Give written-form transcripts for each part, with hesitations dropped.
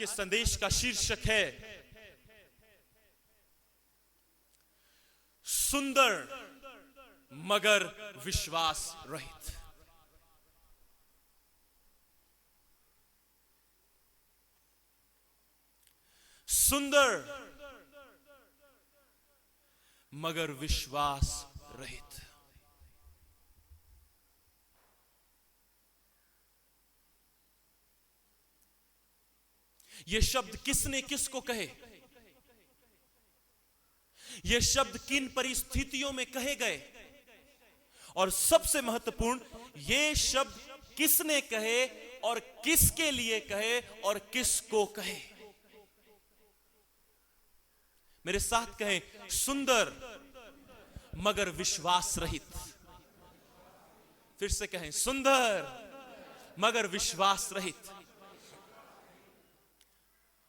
के संदेश का शीर्षक है सुंदर मगर विश्वास रहित। सुंदर मगर विश्वास रहित। ये शब्द किसने किसको कहे? ये शब्द किन परिस्थितियों में कहे गए? और सबसे महत्वपूर्ण, ये शब्द किसने कहे और किसके लिए कहे और किसको कहे? मेरे साथ कहें, सुंदर मगर विश्वास रहित। फिर से कहें, सुंदर मगर विश्वास रहित।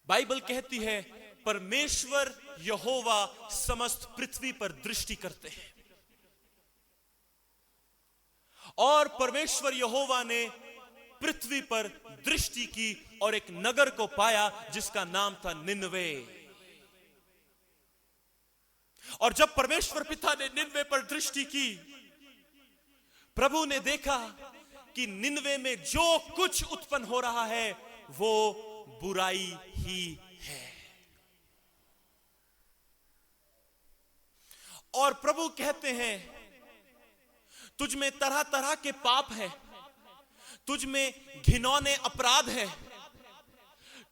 बाइबल कहती है परमेश्वर यहोवा समस्त पृथ्वी पर दृष्टि करते हैं, और परमेश्वर यहोवा ने पृथ्वी पर दृष्टि की और एक नगर को पाया जिसका नाम था निनवे। और जब परमेश्वर पिता ने निनवे पर दृष्टि की, प्रभु ने देखा कि निनवे में जो कुछ उत्पन्न हो रहा है वो बुराई ही है। और प्रभु कहते हैं तुझ में तरह तरह के पाप हैं, तुझ में घिनौने अपराध हैं,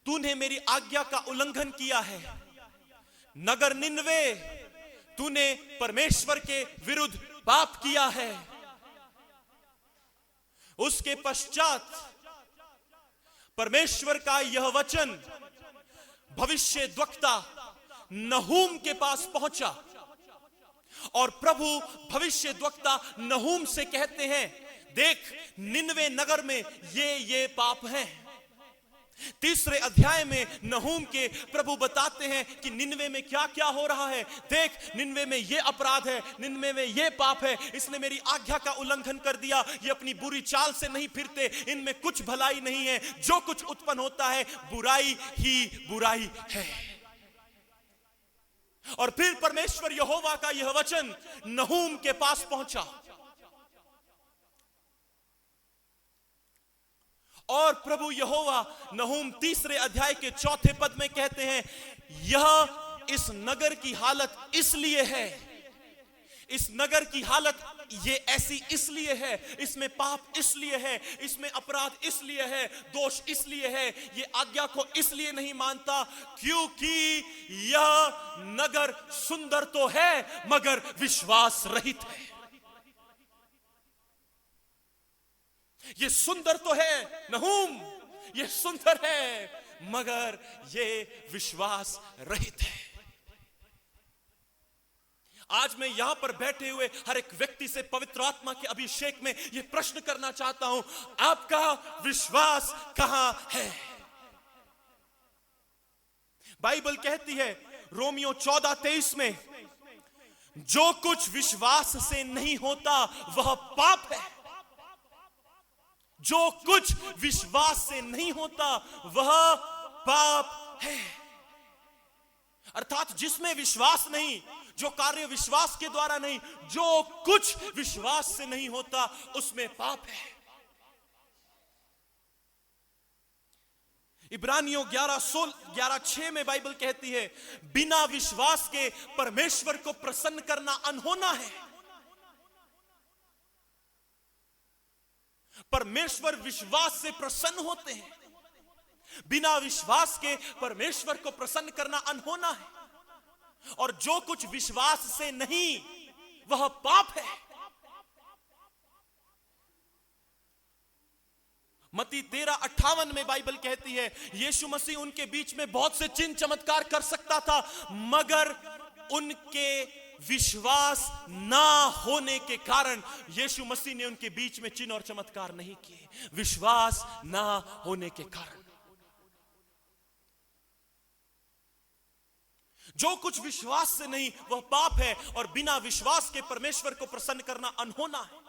तूने मेरी आज्ञा का उल्लंघन किया है। नगर निनवे, तूने परमेश्वर के विरुद्ध पाप किया है। उसके पश्चात परमेश्वर का यह वचन भविष्यद्वक्ता नहूम के पास पहुंचा, और प्रभु भविष्यद्वक्ता नहूम से कहते हैं, देख निनवे नगर में ये पाप हैं। तीसरे अध्याय में नहूम के प्रभु बताते हैं कि निनवे में क्या क्या हो रहा है। देख, निनवे में ये अपराध है, निनवे में ये पाप है, इसने मेरी आज्ञा का उल्लंघन कर दिया, ये अपनी बुरी चाल से नहीं फिरते, इनमें कुछ भलाई नहीं है, जो कुछ उत्पन्न होता है बुराई ही बुराई है। और फिर परमेश्वर यहोवा का यह वचन नहूम के पास पहुंचा, और प्रभु यहोवा नहूम तीसरे अध्याय के चौथे पद में कहते हैं, यह इस नगर की हालत इसलिए है, इस नगर की हालत ये ऐसी इसलिए है, इसमें पाप इसलिए है, इसमें अपराध इसलिए है, दोष इसलिए है, ये आज्ञा को इसलिए नहीं मानता क्योंकि यह नगर सुंदर तो है मगर विश्वास रहित है। ये सुंदर तो है नहूम, ये सुंदर है मगर ये विश्वास रहित है। आज मैं यहां पर बैठे हुए हर एक व्यक्ति से पवित्र आत्मा के अभिषेक में यह प्रश्न करना चाहता हूं, आपका विश्वास कहां है? बाइबल कहती है रोमियो 14:23 में, जो कुछ विश्वास से नहीं होता वह पाप है। जो कुछ विश्वास से नहीं होता वह पाप है। अर्थात जिसमें विश्वास नहीं, जो कार्य विश्वास के द्वारा नहीं, जो कुछ विश्वास से नहीं होता उसमें पाप है। इब्रानियों 11:6 में बाइबल कहती है, बिना विश्वास के परमेश्वर को प्रसन्न करना अनहोना है। परमेश्वर विश्वास से प्रसन्न होते हैं, बिना विश्वास के परमेश्वर को प्रसन्न करना अनहोना है। और जो कुछ विश्वास से नहीं वह पाप है। मत्ती 13:58 में बाइबल कहती है, यीशु मसीह उनके बीच में बहुत से चिन्ह चमत्कार कर सकता था, मगर उनके विश्वास ना होने के कारण यीशु मसीह ने उनके बीच में चिन्ह और चमत्कार नहीं किए। विश्वास ना होने के कारण। जो कुछ विश्वास से नहीं वह पाप है, और बिना विश्वास के परमेश्वर को प्रसन्न करना अनहोना है।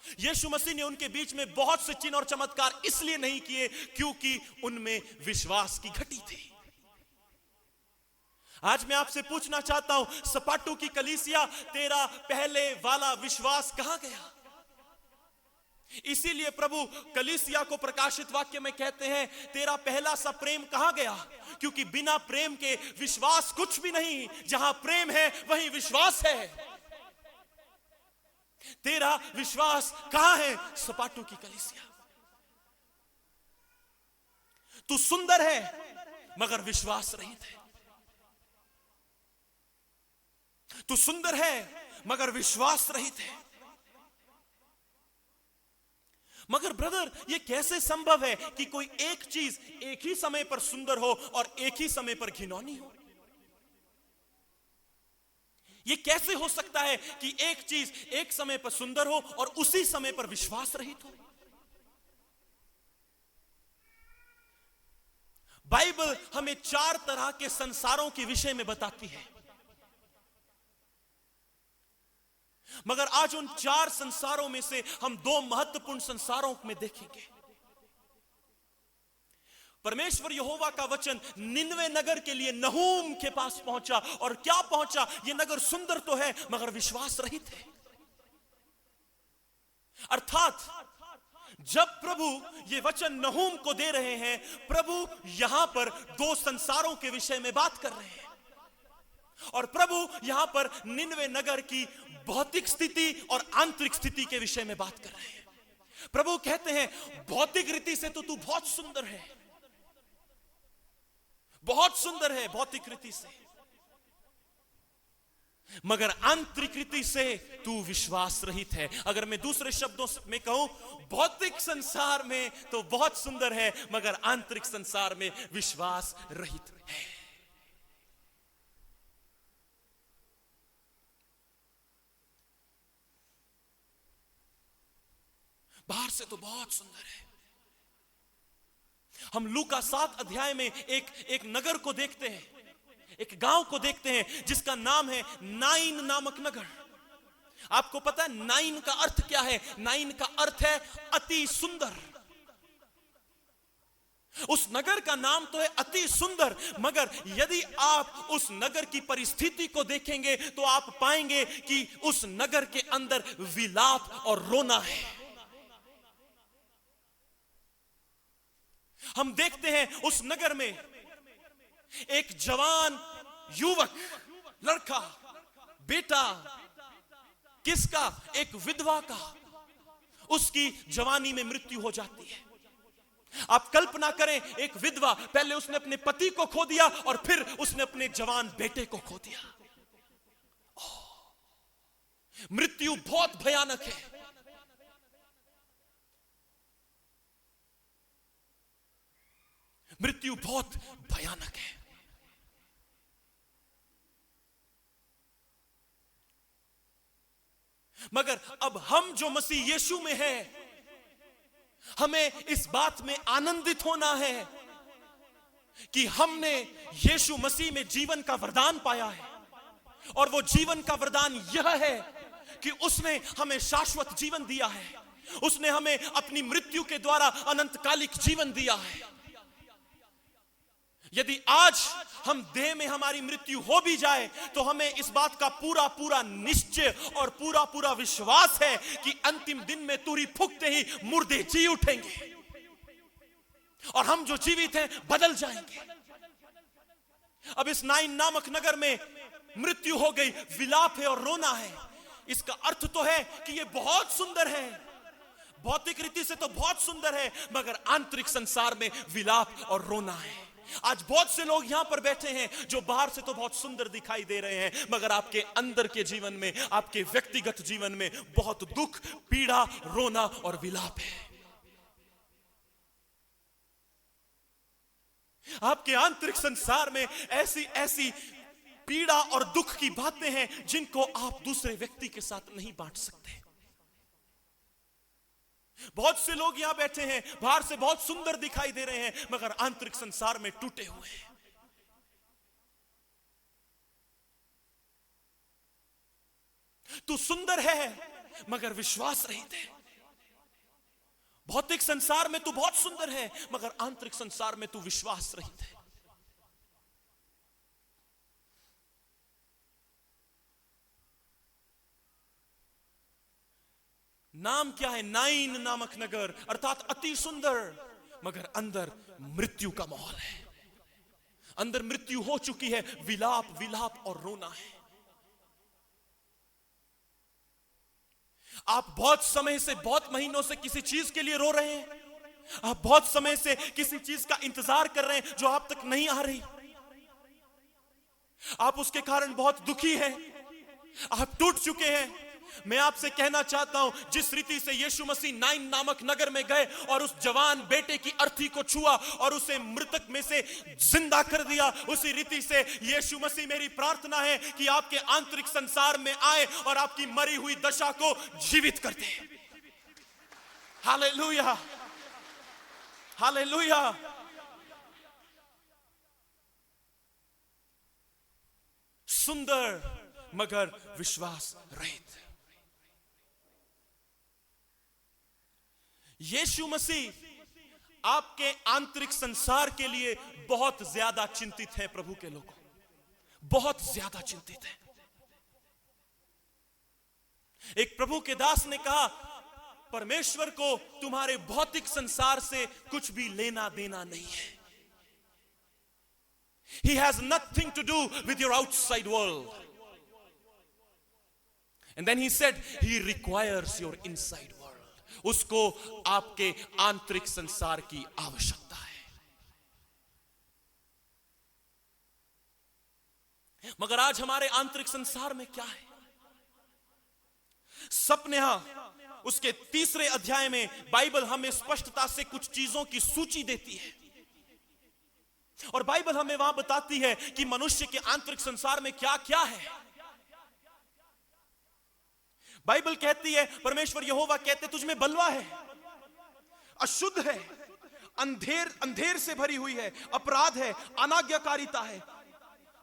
यीशु मसीह ने उनके बीच में बहुत से चिन्ह और चमत्कार इसलिए नहीं किए क्योंकि उनमें विश्वास की घटी थी। आज मैं आपसे पूछना चाहता हूं, सपाटू की कलीसिया, तेरा पहले वाला विश्वास कहां गया? इसीलिए प्रभु कलीसिया को प्रकाशित वाक्य में कहते हैं, तेरा पहला सा प्रेम कहां गया? क्योंकि बिना प्रेम के विश्वास कुछ भी नहीं। जहां प्रेम है वहीं विश्वास है। तेरा विश्वास कहां है? सपाटू की कलीसिया। तू सुंदर है मगर विश्वास रहित है। तू सुंदर है मगर विश्वास रहित है। मगर ब्रदर, यह कैसे संभव है कि कोई एक चीज एक ही समय पर सुंदर हो और एक ही समय पर घिनौनी हो? यह कैसे हो सकता है कि एक चीज एक समय पर सुंदर हो और उसी समय पर विश्वास रहित हो? बाइबल हमें 4 तरह के संसारों के विषय में बताती है, मगर आज उन 4 संसारों में से हम 2 महत्वपूर्ण संसारों में देखेंगे। परमेश्वर यहोवा का वचन निनवे नगर के लिए नहूम के पास पहुंचा, और क्या पहुंचा? यह नगर सुंदर तो है मगर विश्वास रहित है। अर्थात जब प्रभु ये वचन नहूम को दे रहे हैं, प्रभु यहां पर 2 संसारों के विषय में बात कर रहे हैं, और प्रभु यहां पर निनवे नगर की भौतिक स्थिति और आंतरिक स्थिति के विषय में बात कर रहे हैं। प्रभु कहते हैं, भौतिक रीति से तो तू बहुत सुंदर है, बहुत सुंदर है भौतिक रीति से, मगर आंतरिक रीति से तू विश्वास रहित है। अगर मैं दूसरे शब्दों में कहूं, भौतिक संसार में तो बहुत सुंदर है मगर आंतरिक संसार में विश्वास रहित है। बाहर से तो बहुत सुंदर है। हम लूका 7 अध्याय में एक नगर को देखते हैं, एक गांव को देखते हैं जिसका नाम है नाइन नामक नगर। आपको पता है नाइन का अर्थ क्या है? नाइन का अर्थ है अति सुंदर। उस नगर का नाम तो है अति सुंदर, मगर यदि आप उस नगर की परिस्थिति को देखेंगे तो आप पाएंगे कि उस नगर के अंदर विलाप और रोना है। हम देखते हैं उस नगर में एक जवान युवक, लड़का, बेटा, किसका? एक विधवा का, उसकी जवानी में मृत्यु हो जाती है। आप कल्पना करें, एक विधवा, पहले उसने अपने पति को खो दिया और फिर उसने अपने जवान बेटे को खो दिया। मृत्यु बहुत भयानक है। मृत्यु बहुत भयानक है। मगर अब हम जो मसीह यीशु में हैं, हमें इस बात में आनंदित होना है कि हमने यीशु मसीह में जीवन का वरदान पाया है, और वो जीवन का वरदान यह है कि उसने हमें शाश्वत जीवन दिया है। उसने हमें अपनी मृत्यु के द्वारा अनंतकालिक जीवन दिया है। यदि आज हम देह में हमारी मृत्यु हो भी जाए तो हमें इस बात का पूरा पूरा निश्चय और पूरा पूरा विश्वास है कि अंतिम दिन में तुरही फूंकते ही मुर्दे जी उठेंगे और हम जो जीवित हैं बदल जाएंगे। अब इस नाइन नामक नगर में मृत्यु हो गई, विलाप है और रोना है। इसका अर्थ तो है कि ये बहुत सुंदर है, भौतिक रीति से तो बहुत सुंदर है, मगर आंतरिक संसार में विलाप और रोना है। आज बहुत से लोग यहां पर बैठे हैं जो बाहर से तो बहुत सुंदर दिखाई दे रहे हैं, मगर आपके अंदर के जीवन में, आपके व्यक्तिगत जीवन में बहुत दुख, पीड़ा, रोना और विलाप है। आपके आंतरिक संसार में ऐसी ऐसी पीड़ा और दुख की बातें हैं जिनको आप दूसरे व्यक्ति के साथ नहीं बांट सकते। बहुत से लोग यहां बैठे हैं, बाहर से बहुत सुंदर दिखाई दे रहे हैं, मगर आंतरिक संसार में टूटे हुए हैं। तू सुंदर है मगर विश्वास रहित है। भौतिक संसार में तू बहुत सुंदर है, मगर आंतरिक संसार में तू विश्वास रहित है। नाम क्या है? नाइन नामक नगर, अर्थात अति सुंदर, मगर अंदर मृत्यु का माहौल है। अंदर मृत्यु हो चुकी है, विलाप विलाप और रोना है। आप बहुत समय से, बहुत महीनों से किसी चीज के लिए रो रहे हैं। आप बहुत समय से किसी चीज का इंतजार कर रहे हैं जो आप तक नहीं आ रही। आप उसके कारण बहुत दुखी हैं, आप टूट चुके हैं। मैं आपसे कहना चाहता हूं, जिस रीति से यीशु मसीह नाइन नामक नगर में गए और उस जवान बेटे की अर्थी को छुआ और उसे मृतक में से जिंदा कर दिया, उसी रीति से यीशु मसीह, मेरी प्रार्थना है कि आपके आंतरिक संसार में आए और आपकी मरी हुई दशा को जीवित कर दे। Hallelujah, hallelujah. सुंदर मगर विश्वास रहित। यीशु मसीह आपके आंतरिक संसार के लिए बहुत ज्यादा चिंतित है। प्रभु के लोगों, बहुत ज्यादा चिंतित है। एक प्रभु के दास ने कहा, परमेश्वर को तुम्हारे भौतिक संसार से कुछ भी लेना देना नहीं है। He has nothing to do with your outside world. And then he said, he requires your inside world. उसको आपके आंतरिक संसार की आवश्यकता है। मगर आज हमारे आंतरिक संसार में क्या है? सपनेहा उसके 3 अध्याय में बाइबल हमें स्पष्टता से कुछ चीजों की सूची देती है, और बाइबल हमें वहां बताती है कि मनुष्य के आंतरिक संसार में क्या क्या है। बाइबल कहती है, परमेश्वर यहोवा कहते, तुझ में बलवा है, अशुद्ध है, अंधेर से भरी हुई है, अपराध है, अनाज्ञाकारिता है,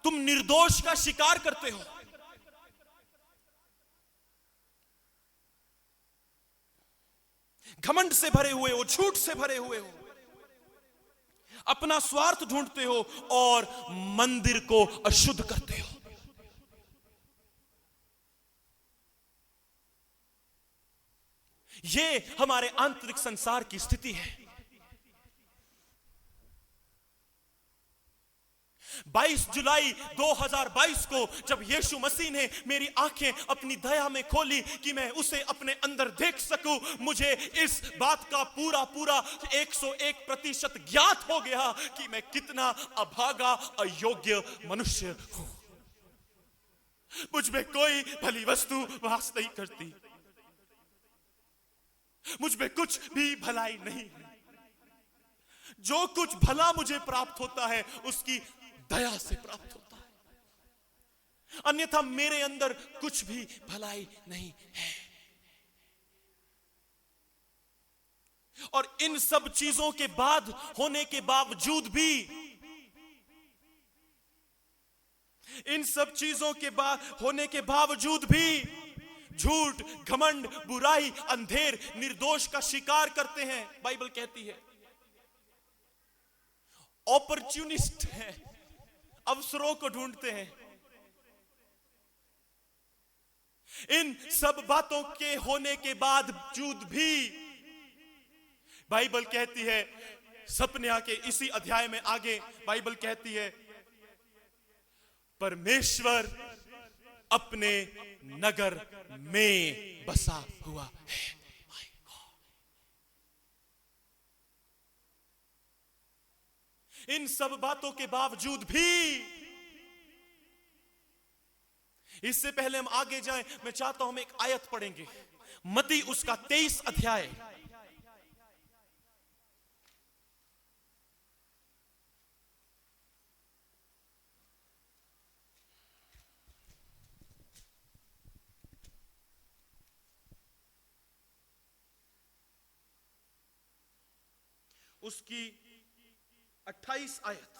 तुम निर्दोष का शिकार करते हो। घमंड से भरे हुए हो, झूठ से भरे हुए हो, अपना स्वार्थ ढूंढते हो और मंदिर को अशुद्ध करते हो। यह हमारे आंतरिक संसार की स्थिति है। 22 जुलाई 2022 को जब यीशु मसीह ने मेरी आंखें अपनी दया में खोली कि मैं उसे अपने अंदर देख सकूं, मुझे इस बात का पूरा 101% ज्ञात हो गया कि मैं कितना अभागा अयोग्य मनुष्य हूं। मुझ में कोई भली वस्तु वास नहीं करती, मुझ में कुछ भी भलाई नहीं है। जो कुछ भला मुझे प्राप्त होता है उसकी दया से प्राप्त होता है, अन्यथा मेरे अंदर कुछ भी भलाई नहीं है। और इन सब चीजों के बाद होने के बावजूद भी, इन सब चीजों के बाद होने के बावजूद भी झूठ, घमंड, बुराई, अंधेर, निर्दोष का शिकार करते हैं। बाइबल कहती है अपॉर्चुनिस्ट है, अवसरों को ढूंढते हैं। इन सब बातों के होने के बावजूद भी बाइबल कहती है, सपन्या के इसी अध्याय में आगे बाइबल कहती है, परमेश्वर अपने नगर में बसा हुआ है। इन सब बातों के बावजूद भी, इससे पहले हम आगे जाएं, मैं चाहता हूं हम एक आयत पढ़ेंगे, मत्ती उसका 23 अध्याय। उसकी 28 आयत।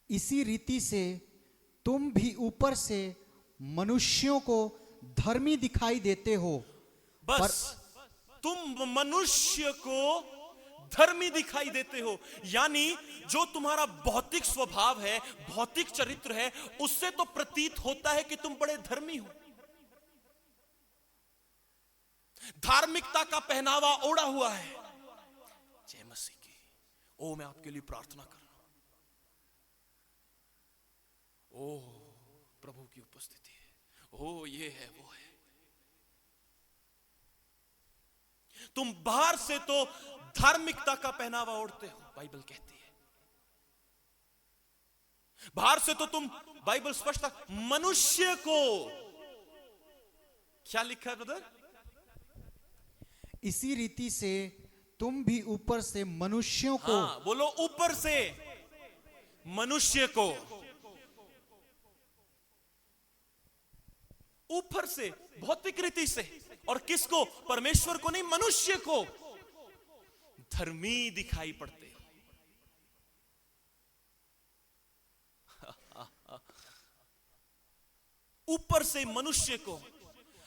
इसी रीति से तुम भी ऊपर से मनुष्यों को धर्मी दिखाई देते हो। बस तुम मनुष्य को धर्मी दिखाई देते हो, यानी जो तुम्हारा भौतिक स्वभाव है, भौतिक चरित्र है, उससे तो प्रतीत होता है कि तुम बड़े धर्मी हो। धार्मिकता का पहनावा ओढ़ा हुआ है। जय मसीह की। ओ मैं आपके लिए प्रार्थना कर रहा हूं। ओ प्रभु की उपस्थिति है। ओ ये है वो है। तुम बाहर से तो धार्मिकता का पहनावा ओढ़ते हो, बाइबल कहती है। बाहर से तो तुम, बाइबल स्पष्ट, मनुष्य को, क्या लिखा है ब्रदर? इसी रीति से तुम भी ऊपर से मनुष्यों को, हाँ, बोलो ऊपर से मनुष्य को, ऊपर से भौतिक रीति से, और किसको? परमेश्वर को नहीं, मनुष्य को धर्मी दिखाई पड़ते हो। ऊपर से मनुष्य को।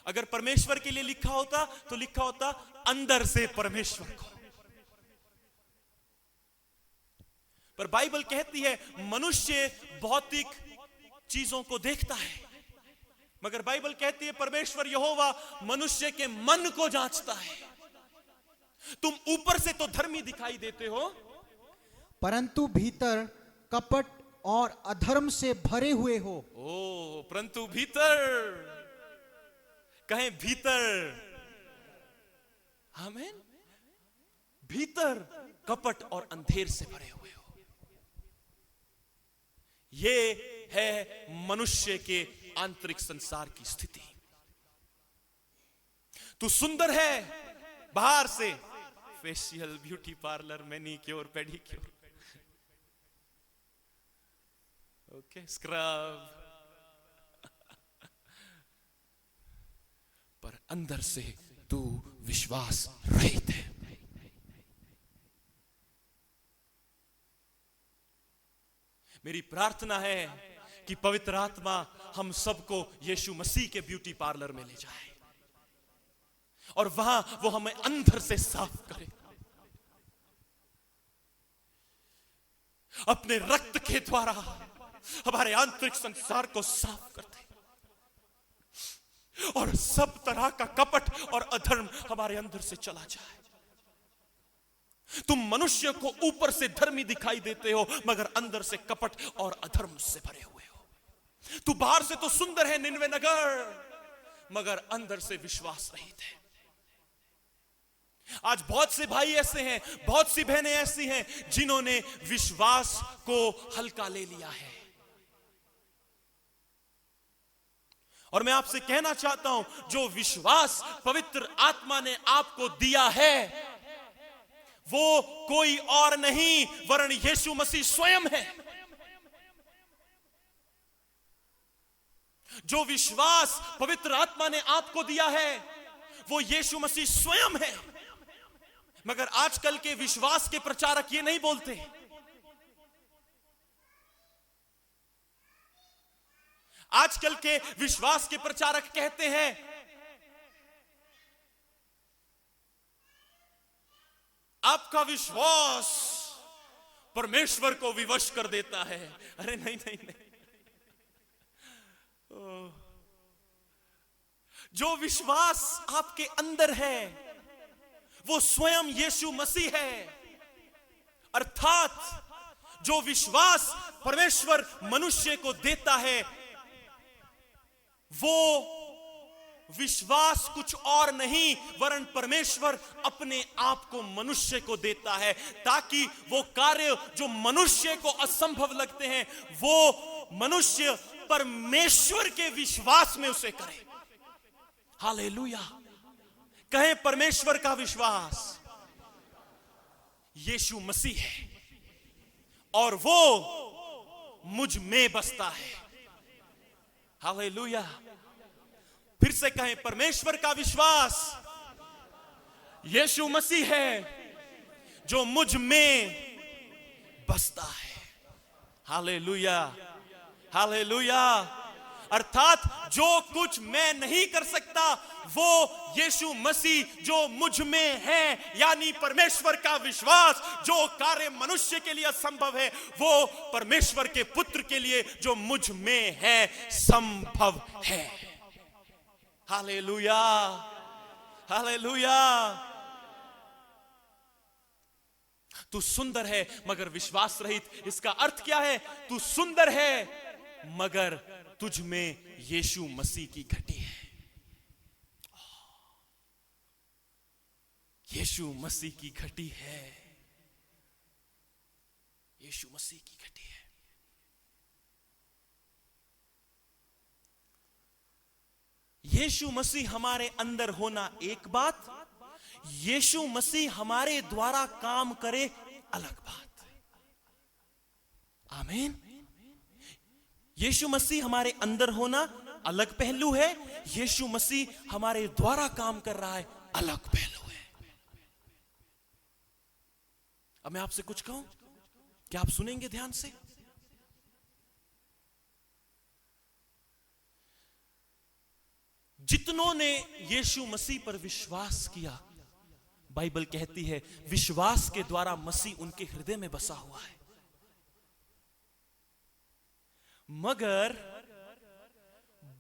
अगर परमेश्वर के लिए लिखा होता तो लिखा होता अंदर से परमेश्वर को। पर बाइबल कहती है मनुष्य भौतिक चीजों को देखता है, मगर बाइबल कहती है परमेश्वर यहोवा मनुष्य के मन को जांचता है। तुम ऊपर से तो धर्मी दिखाई देते हो, परंतु भीतर कपट और अधर्म से भरे हुए हो। ओ परंतु भीतर, कहें भीतर, आमीन, भीतर कपट और अंधेर से भरे हुए हो। ये है मनुष्य के आंतरिक संसार की स्थिति। तू सुंदर है बाहर से, facial, beauty parlour, manicure, pedicure, okay, scrub, पर अंदर से तू विश्वास रहित है। मेरी प्रार्थना है कि पवित्र आत्मा हम सबको यीशु मसीह के ब्यूटी पार्लर में ले जाए और वहां वो हमें अंदर से साफ करे, अपने रक्त के द्वारा हमारे आंतरिक संसार को साफ कर दे और सब तरह का कपट और अधर्म हमारे अंदर से चला जाए। तुम मनुष्य को ऊपर से धर्मी दिखाई देते हो, मगर अंदर से कपट और अधर्म से भरे हुए हो। तू बाहर से तो सुंदर है निनवे नगर, मगर अंदर से विश्वास रहित है। आज बहुत से भाई ऐसे हैं, बहुत सी बहनें ऐसी हैं जिन्होंने विश्वास को हल्का ले लिया है। और मैं आपसे कहना चाहता हूं, जो विश्वास पवित्र आत्मा ने आपको दिया है वो कोई और नहीं वरन यीशु मसीह स्वयं है। जो विश्वास पवित्र आत्मा ने आपको दिया है वो यीशु मसीह स्वयं है। मगर आजकल के विश्वास के प्रचारक ये नहीं बोलते। आजकल के विश्वास के प्रचारक कहते हैं आपका विश्वास परमेश्वर को विवश कर देता है। अरे नहीं नहीं नहीं, जो विश्वास आपके अंदर है वो स्वयं यीशु मसीह है। अर्थात जो विश्वास परमेश्वर मनुष्य को देता है वो विश्वास कुछ और नहीं वरन परमेश्वर अपने आप को मनुष्य को देता है, ताकि वो कार्य जो मनुष्य को असंभव लगते हैं वो मनुष्य परमेश्वर के विश्वास में उसे करे। हालेलुया। कहें परमेश्वर का विश्वास यीशु मसीह है और वो मुझ में बसता है। हालेलुया। फिर से कहें परमेश्वर का विश्वास यीशु मसीह है जो मुझ में बसता है। Hallelujah, hallelujah. अर्थात जो कुछ मैं नहीं कर सकता वो यीशु मसीह जो मुझ में है, यानी परमेश्वर का विश्वास, जो कार्य मनुष्य के लिए असंभव है वो परमेश्वर के पुत्र के लिए जो मुझ में है संभव है। Hallelujah, hallelujah. तू सुंदर है मगर विश्वास रहित, इसका अर्थ क्या है? तू सुंदर है मगर तुझ में यीशु मसीह की घटी है। यीशु मसीह की घटी है, यीशु मसीह की घटी है। यीशु मसीह हमारे अंदर होना एक बात, यीशु मसीह हमारे द्वारा काम करे अलग बात। आमीन। यीशु मसीह हमारे अंदर होना अलग पहलू है, यीशु मसीह हमारे द्वारा काम कर रहा है अलग पहलू है। अब मैं आपसे कुछ कहूं, क्या आप सुनेंगे ध्यान से? जितनों ने यीशु मसीह पर विश्वास किया, बाइबल कहती है विश्वास के द्वारा मसीह उनके हृदय में बसा हुआ है। मगर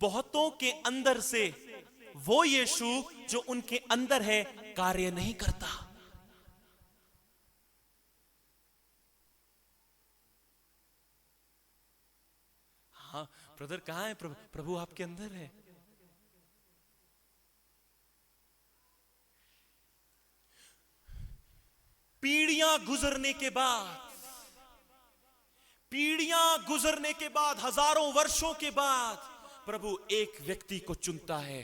बहुतों के अंदर से वो यीशु जो उनके अंदर है कार्य नहीं करता। हाँ ब्रदर, कहां है प्रभु आपके अंदर है। पीढ़ियां गुजरने के बाद, हजारों वर्षों के बाद प्रभु एक व्यक्ति को चुनता है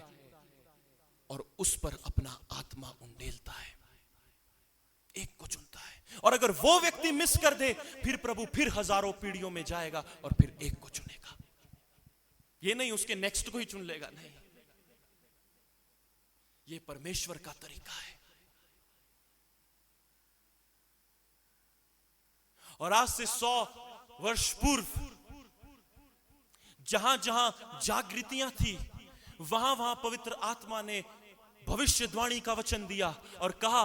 और उस पर अपना आत्मा उंडेलता है। एक को चुनता है और अगर वो व्यक्ति मिस कर दे फिर प्रभु फिर हजारों पीढ़ियों में जाएगा और फिर एक को चुनेगा। ये नहीं उसके नेक्स्ट को ही चुन लेगा, नहीं, ये परमेश्वर का तरीका है। और आज से 100 वर्ष पूर्व जहां जहां जागृतियां थी, वहां वहां पवित्र आत्मा ने भविष्यवाणी का वचन दिया और कहा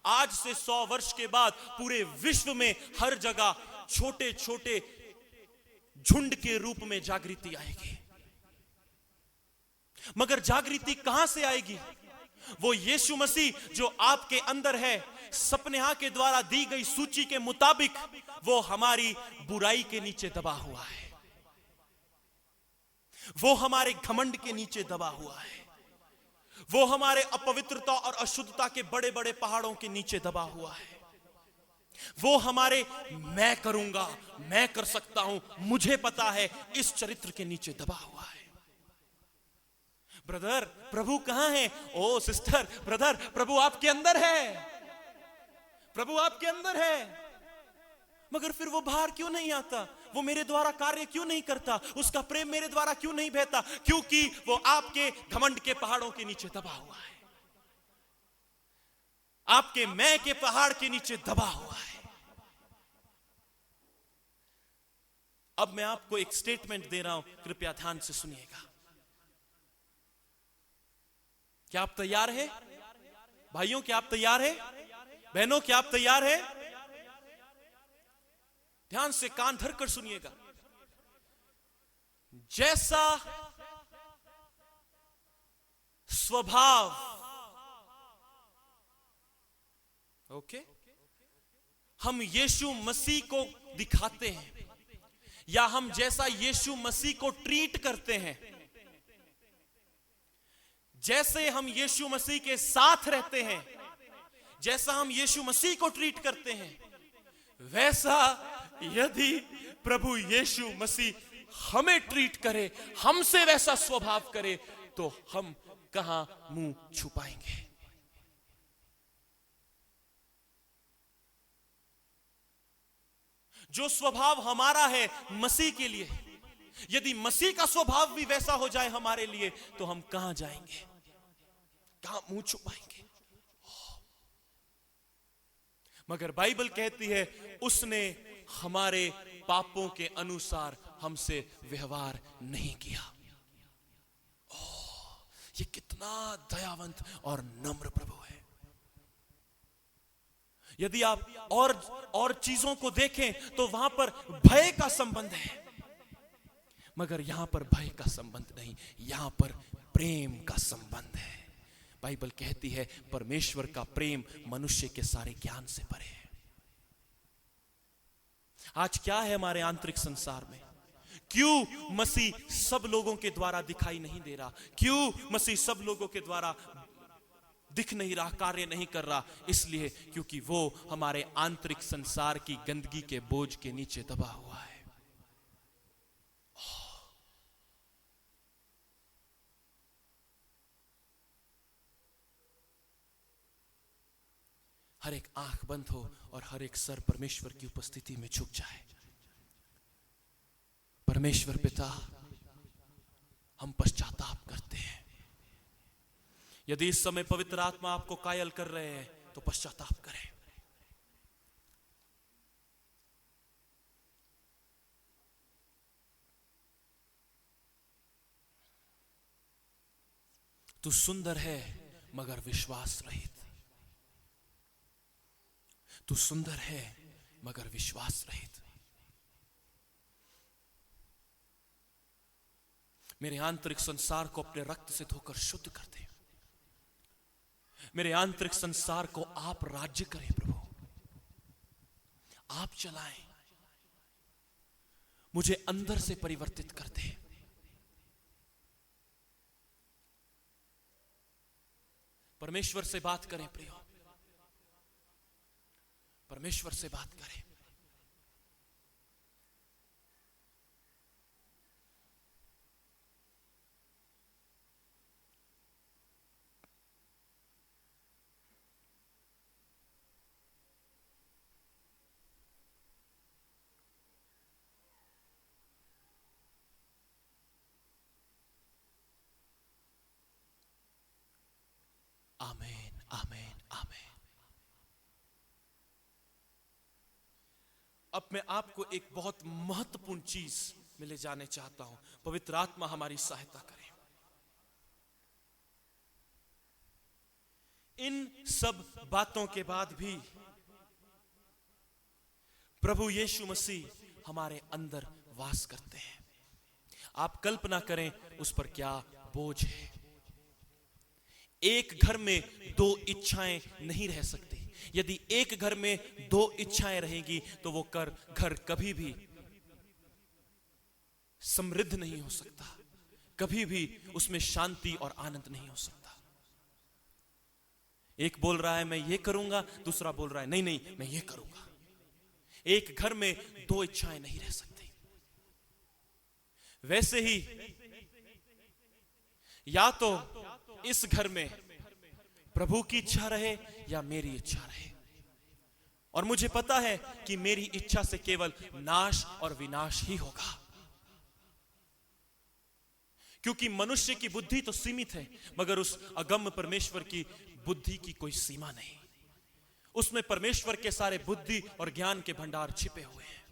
आज से 100 वर्ष के बाद पूरे विश्व में हर जगह छोटे छोटे झुंड के रूप में जागृति आएगी। मगर जागृति कहां से आएगी? वो यीशु मसीह जो आपके अंदर है, सपनेहा के द्वारा दी गई सूची के मुताबिक वो हमारी बुराई के नीचे दबा हुआ है, वो हमारे घमंड के नीचे दबा हुआ है, वो हमारे अपवित्रता और अशुद्धता के बड़े बड़े पहाड़ों के नीचे दबा हुआ है, वो हमारे मैं करूंगा, मैं कर सकता हूं, मुझे पता है, इस चरित्र के नीचे दबा हुआ है। ब्रदर, प्रभु कहां है? ओ सिस्टर, ब्रदर, प्रभु आपके अंदर है, प्रभु आपके अंदर है। मगर फिर वो बाहर क्यों नहीं आता? वो मेरे द्वारा कार्य क्यों नहीं करता? उसका प्रेम मेरे द्वारा क्यों नहीं बहता? क्योंकि वो आपके घमंड के पहाड़ों के नीचे दबा हुआ है, आपके मैं के पहाड़ के नीचे दबा हुआ है। अब मैं आपको एक स्टेटमेंट दे रहा हूं, कृपया ध्यान से सुनिएगा। क्या आप तैयार हैं? भाइयों, क्या आप तैयार हैं? बहनों, क्या आप तैयार हैं? ध्यान से कान धर कर सुनिएगा। जैसा स्वभाव, ओके, हम यीशु मसीह को दिखाते हैं या हम जैसा यीशु मसीह को ट्रीट करते हैं, जैसे हम यीशु मसीह के साथ रहते हैं, जैसा हम यीशु मसीह को ट्रीट करते हैं, वैसा यदि प्रभु यीशु मसीह हमें ट्रीट करे, हमसे वैसा स्वभाव करे, तो हम कहां मुंह छुपाएंगे? जो स्वभाव हमारा है मसीह के लिए, यदि मसीह का स्वभाव भी वैसा हो जाए हमारे लिए, तो हम कहां जाएंगे, कहां मुंह छुपाएंगे? मगर बाइबल कहती है उसने हमारे पापों के अनुसार हमसे व्यवहार नहीं किया। ये कितना दयावंत और नम्र प्रभु है। यदि आप और चीजों को देखें तो वहां पर भय का संबंध है, मगर यहां पर भय का संबंध नहीं, यहां पर प्रेम का संबंध है। बाइबल कहती है परमेश्वर का प्रेम मनुष्य के सारे ज्ञान से परे है। आज क्या है हमारे आंतरिक संसार में? क्यों मसीह सब लोगों के द्वारा दिखाई नहीं दे रहा? क्यों मसीह सब लोगों के द्वारा दिख नहीं रहा, कार्य नहीं कर रहा? इसलिए क्योंकि वो हमारे आंतरिक संसार की गंदगी के बोझ के नीचे दबा हुआ है। हर एक आंख बंद हो और हर एक सर परमेश्वर की उपस्थिति में झुक जाए। परमेश्वर पिता, हम पश्चाताप करते हैं। यदि इस समय पवित्र आत्मा आपको कायल कर रहे हैं तो पश्चाताप करें। तू सुंदर है मगर विश्वास रहित। तू सुंदर है मगर विश्वास रहित। मेरे आंतरिक संसार को अपने रक्त से धोकर शुद्ध कर दे। मेरे आंतरिक संसार को आप राज्य करें प्रभु, आप चलाएं। मुझे अंदर से परिवर्तित कर दे। परमेश्वर से बात करें प्रियो, परमेश्वर से बात करें। आमीन, आमीन, आमीन। अब मैं आपको एक बहुत महत्वपूर्ण चीज में ले जाने चाहता हूं। पवित्र आत्मा हमारी सहायता करे। इन सब बातों के बाद भी प्रभु यीशु मसीह हमारे अंदर वास करते हैं। आप कल्पना करें उस पर क्या बोझ है। एक घर में दो इच्छाएं नहीं रह सकती। यदि एक घर में दो इच्छाएं रहेंगी तो वो घर कभी भी समृद्ध नहीं हो सकता, कभी भी उसमें शांति और आनंद नहीं हो सकता। एक बोल रहा है मैं ये करूंगा, दूसरा बोल रहा है नहीं नहीं मैं ये करूंगा। एक घर में दो इच्छाएं नहीं रह सकती। वैसे ही या तो इस घर में प्रभु की इच्छा रहे या मेरी इच्छा रहे। और मुझे पता है कि मेरी इच्छा से केवल नाश और विनाश ही होगा, क्योंकि मनुष्य की बुद्धि तो सीमित है, मगर उस अगम्य परमेश्वर की बुद्धि की कोई सीमा नहीं। उसमें परमेश्वर के सारे बुद्धि और ज्ञान के भंडार छिपे हुए हैं।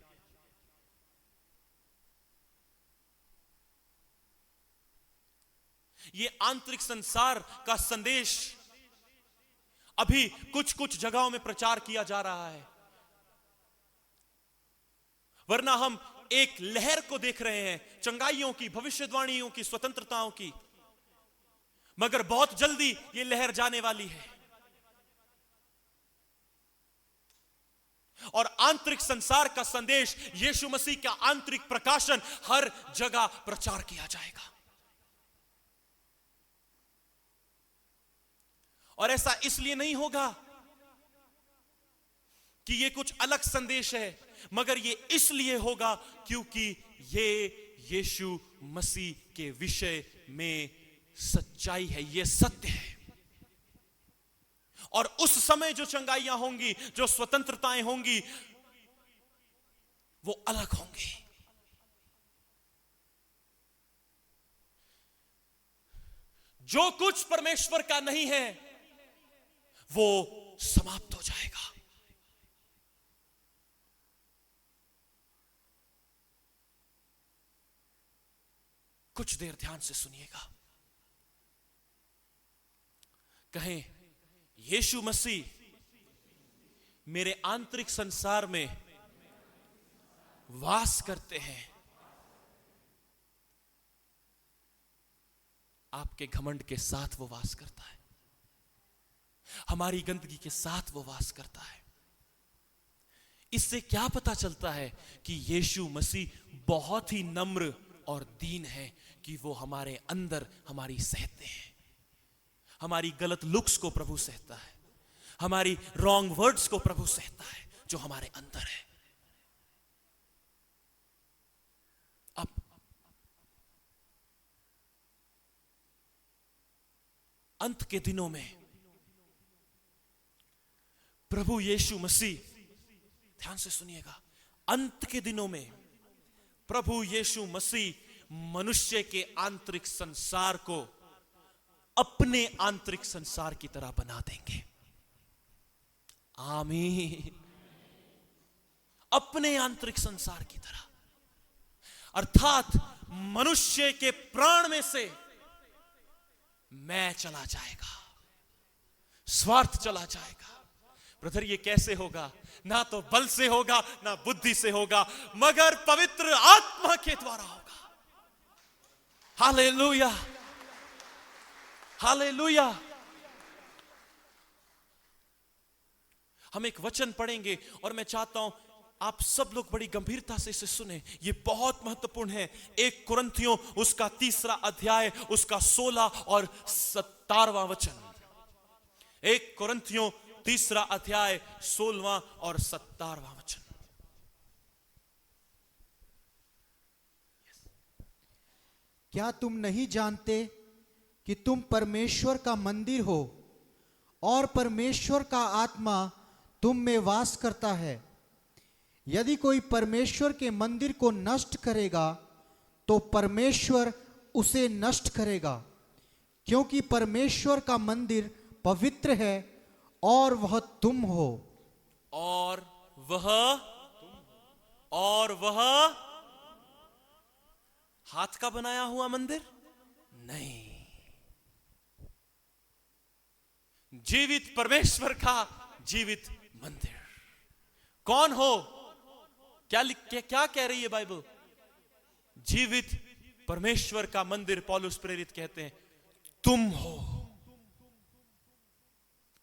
ये आंतरिक संसार का संदेश अभी कुछ कुछ जगहों में प्रचार किया जा रहा है, वरना हम एक लहर को देख रहे हैं, चंगाइयों की, भविष्यवाणियों की, स्वतंत्रताओं की। मगर बहुत जल्दी ये लहर जाने वाली है और आंतरिक संसार का संदेश, यीशु मसीह का आंतरिक प्रकाशन हर जगह प्रचार किया जाएगा। और ऐसा इसलिए नहीं होगा कि ये कुछ अलग संदेश है, मगर ये इसलिए होगा क्योंकि ये यीशु मसीह के विषय में सच्चाई है, ये सत्य है। और उस समय जो चंगाइयां होंगी, जो स्वतंत्रताएं होंगी, वो अलग होंगी। जो कुछ परमेश्वर का नहीं है वो समाप्त हो जाएगा। कुछ देर ध्यान से सुनिएगा। कहें, यीशु मसीह मेरे आंतरिक संसार में वास करते हैं। आपके घमंड के साथ वो वास करता है, हमारी गंदगी के साथ वो वास करता है। इससे क्या पता चलता है कि यीशु मसीह बहुत ही नम्र और दीन है, कि वो हमारे अंदर हमारी सहते हैं। हमारी गलत लुक्स को प्रभु सहता है, हमारी रॉन्ग वर्ड्स को प्रभु सहता है जो हमारे अंदर है। अब अंत के दिनों में प्रभु यीशु मसीह, ध्यान से सुनिएगा, अंत के दिनों में प्रभु यीशु मसीह मनुष्य के आंतरिक संसार को अपने आंतरिक संसार की तरह बना देंगे। आमीन। अपने आंतरिक संसार की तरह, अर्थात मनुष्य के प्राण में से मैं चला जाएगा, स्वार्थ चला जाएगा। ब्रदर, ये कैसे होगा? ना तो बल से होगा, ना बुद्धि से होगा, मगर पवित्र आत्मा के द्वारा होगा। Hallelujah, hallelujah. हम एक वचन पढ़ेंगे और मैं चाहता हूं आप सब लोग बड़ी गंभीरता से इसे सुने। ये बहुत महत्वपूर्ण है। 1 कुरिन्थियों उसका 3 अध्याय, उसका 16 और 17वां वचन। 1 कुरिन्थियों 3 अध्याय 16वां और 17वां वचन। क्या तुम नहीं जानते कि तुम परमेश्वर का मंदिर हो और परमेश्वर का आत्मा तुम में वास करता है? यदि कोई परमेश्वर के मंदिर को नष्ट करेगा तो परमेश्वर उसे नष्ट करेगा, क्योंकि परमेश्वर का मंदिर पवित्र है और वह तुम हो। और वह हाथ का बनाया हुआ मंदिर नहीं, जीवित परमेश्वर का जीवित मंदिर। कौन हो? क्या कह रही है बाइबल? जीवित परमेश्वर का मंदिर। पौलुस प्रेरित कहते हैं तुम हो।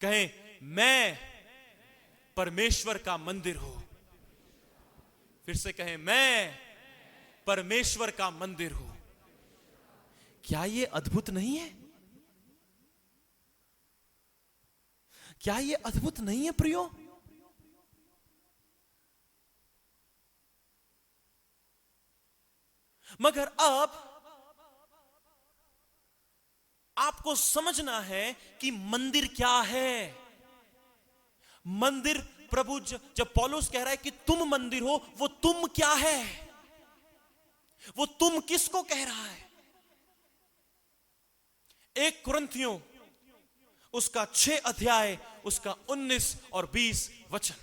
कहें, मैं परमेश्वर का मंदिर हूं। फिर से कहें, मैं परमेश्वर का मंदिर हूं। क्या यह अद्भुत नहीं है? क्या यह अद्भुत नहीं है प्रियो? मगर अब आपको समझना है कि मंदिर क्या है। मंदिर, प्रभु जब पौलुस कह रहा है कि तुम मंदिर हो, वो तुम क्या है? वो तुम किसको कह रहा है? 1 कुरिन्थियों उसका 6 अध्याय, उसका 19 और 20 वचन।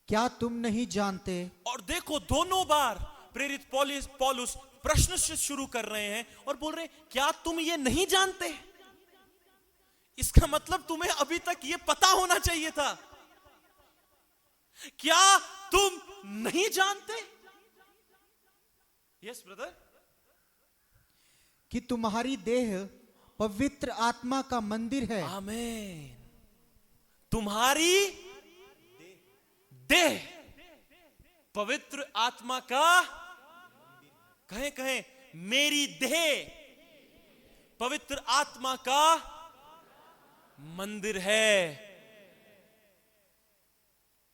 क्या तुम नहीं जानते? और देखो, दोनों बार प्रेरित पौलुस प्रश्न से शुरू कर रहे हैं और बोल रहे हैं, क्या तुम ये नहीं जानते? इसका मतलब तुम्हें अभी तक ये पता होना चाहिए था। क्या तुम नहीं जानते? Yes brother. कि तुम्हारी देह पवित्र आत्मा का मंदिर है। आमीन। तुम्हारी देह पवित्र आत्मा का, कहें मेरी देह पवित्र आत्मा का मंदिर है।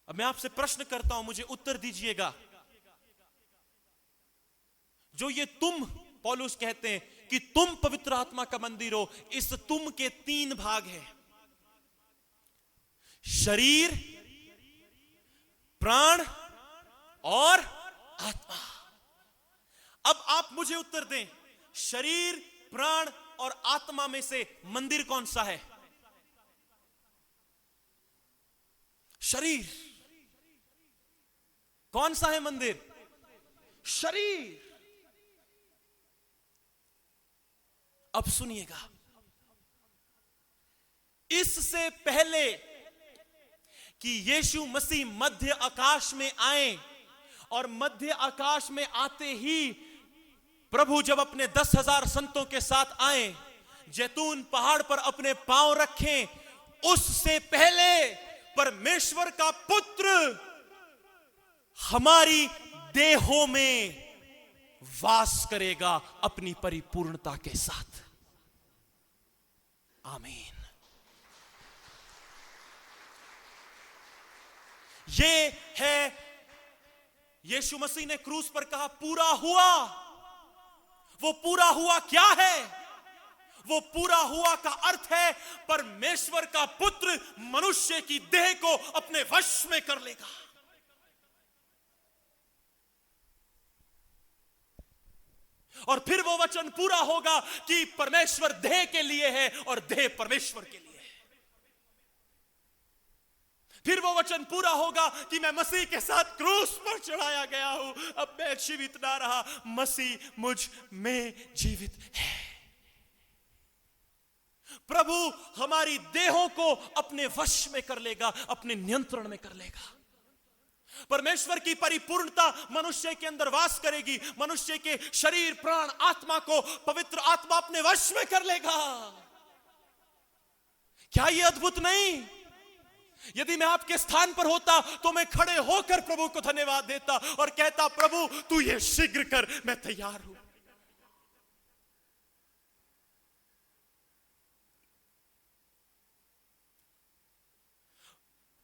अब मैं आपसे प्रश्न करता हूं, मुझे उत्तर दीजिएगा। जो ये तुम पौलुस कहते हैं कि तुम पवित्र आत्मा का मंदिर हो, इस तुम के 3 भाग हैं: शरीर, प्राण और आत्मा। अब आप मुझे उत्तर दें, शरीर, प्राण और आत्मा में से मंदिर कौन सा है? शरीर। कौन सा है मंदिर? शरीर। अब सुनिएगा, इससे पहले कि यीशु मसीह मध्य आकाश में आए, और मध्य आकाश में आते ही प्रभु जब अपने 10,000 संतों के साथ आए, जैतून पहाड़ पर अपने पांव रखें, उससे पहले परमेश्वर का पुत्र हमारी देहों में वास करेगा अपनी परिपूर्णता के साथ। आमीन। ये है, यीशु मसीह ने क्रूस पर कहा पूरा हुआ। वो पूरा हुआ क्या है? वो पूरा हुआ का अर्थ है परमेश्वर का पुत्र मनुष्य की देह को अपने वश में कर लेगा। और फिर वो वचन पूरा होगा कि परमेश्वर देह के लिए है और देह परमेश्वर के लिए है। फिर वो वचन पूरा होगा कि मैं मसीह के साथ क्रूस पर चढ़ाया गया हूं, अब मैं जीवित ना रहा, मसीह मुझ में जीवित है। प्रभु हमारी देहों को अपने वश में कर लेगा, अपने नियंत्रण में कर लेगा। परमेश्वर की परिपूर्णता मनुष्य के अंदर वास करेगी। मनुष्य के शरीर, प्राण, आत्मा को पवित्र आत्मा अपने वश में कर लेगा। क्या यह अद्भुत नहीं? यदि मैं आपके स्थान पर होता तो मैं खड़े होकर प्रभु को धन्यवाद देता और कहता, प्रभु तू ये शीघ्र कर, मैं तैयार हूं।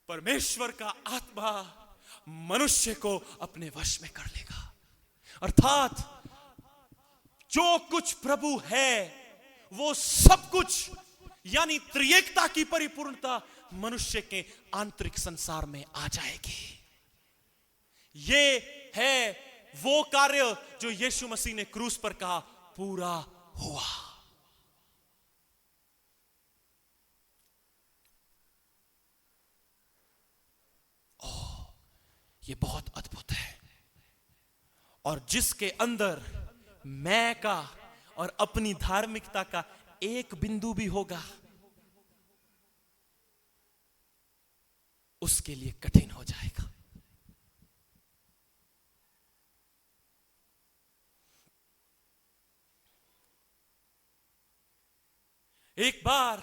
परमेश्वर का आत्मा मनुष्य को अपने वश में कर लेगा, अर्थात जो कुछ प्रभु है वो सब कुछ, यानी त्रिएकता की परिपूर्णता मनुष्य के आंतरिक संसार में आ जाएगी। ये है वो कार्य जो यीशु मसीह ने क्रूस पर कहा पूरा हुआ। ये बहुत अद्भुत है। और जिसके अंदर मैं का और अपनी धार्मिकता का एक बिंदु भी होगा, उसके लिए कठिन हो जाएगा। एक बार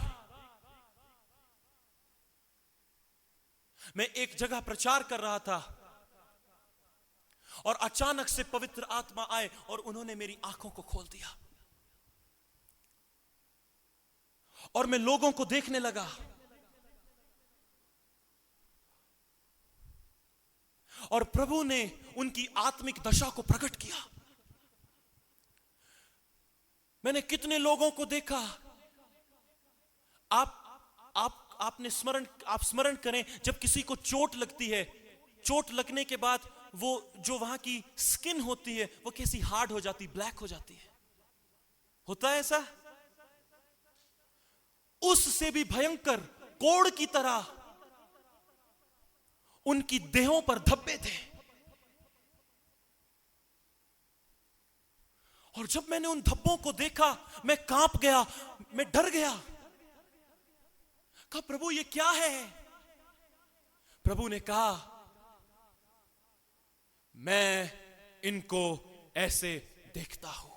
मैं एक जगह प्रचार कर रहा था और अचानक से पवित्र आत्मा आए और उन्होंने मेरी आंखों को खोल दिया और मैं लोगों को देखने लगा। और प्रभु ने उनकी आत्मिक दशा को प्रकट किया। मैंने कितने लोगों को देखा। आप स्मरण करें, जब किसी को चोट लगती है, चोट लगने के बाद वो जो वहां की स्किन होती है वो कैसी हार्ड हो जाती, ब्लैक हो जाती है। होता है ऐसा? उससे भी भयंकर कोड़ की तरह उनकी देहों पर धब्बे थे। और जब मैंने उन धब्बों को देखा, मैं कांप गया, मैं डर गया। कहा, प्रभु ये क्या है? प्रभु ने कहा, मैं इनको ऐसे देखता हूं।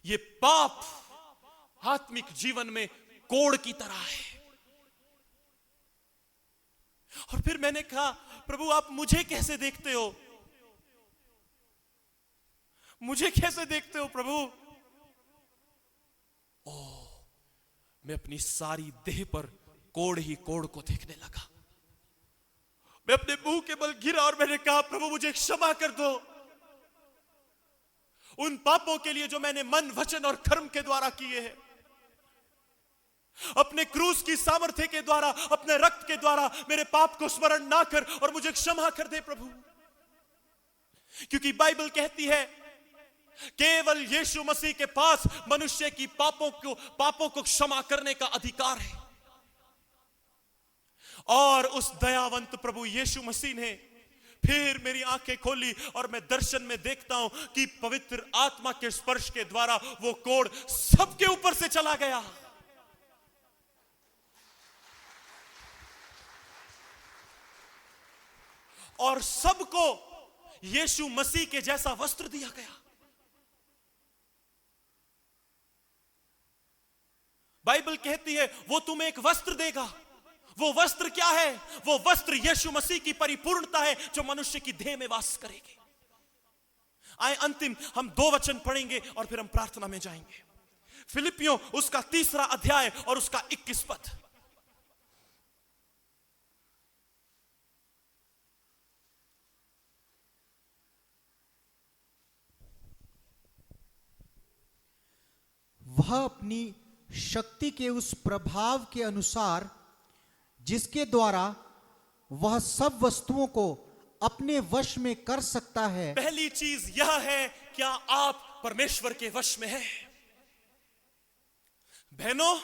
ये पाप आत्मिक जीवन में कोड़ की तरह है। और फिर मैंने कहा, प्रभु आप मुझे कैसे देखते हो? मुझे कैसे देखते हो प्रभु? मैं अपनी सारी देह पर कोड़ ही कोड़ को देखने लगा। मैं अपने मुंह के बल गिरा और मैंने कहा, प्रभु मुझे क्षमा कर दो उन पापों के लिए जो मैंने मन, वचन और कर्म के द्वारा किए हैं। अपने क्रूस की सामर्थ्य के द्वारा, अपने रक्त के द्वारा मेरे पाप को स्मरण ना कर और मुझे क्षमा कर दे प्रभु। क्योंकि बाइबल कहती है केवल यीशु मसीह के पास मनुष्य की पापों को क्षमा करने का अधिकार है। और उस दयावंत प्रभु यीशु मसीह ने फिर मेरी आंखें खोली और मैं दर्शन में देखता हूं कि पवित्र आत्मा के स्पर्श के द्वारा वो कोढ़ सबके ऊपर से चला गया। और सबको यीशु मसीह के जैसा वस्त्र दिया गया। बाइबल कहती है वो तुम्हें एक वस्त्र देगा। वो वस्त्र क्या है? वो वस्त्र यीशु मसीह की परिपूर्णता है जो मनुष्य की देह में वास करेगी। आए अंतिम हम 2 वचन पढ़ेंगे और फिर हम प्रार्थना में जाएंगे। फिलिपियों उसका 3 अध्याय और उसका 21 पद। वह अपनी शक्ति के उस प्रभाव के अनुसार जिसके द्वारा वह सब वस्तुओं को अपने वश में कर सकता है। पहली चीज यह है, क्या आप परमेश्वर के वश में हैं? बहनों,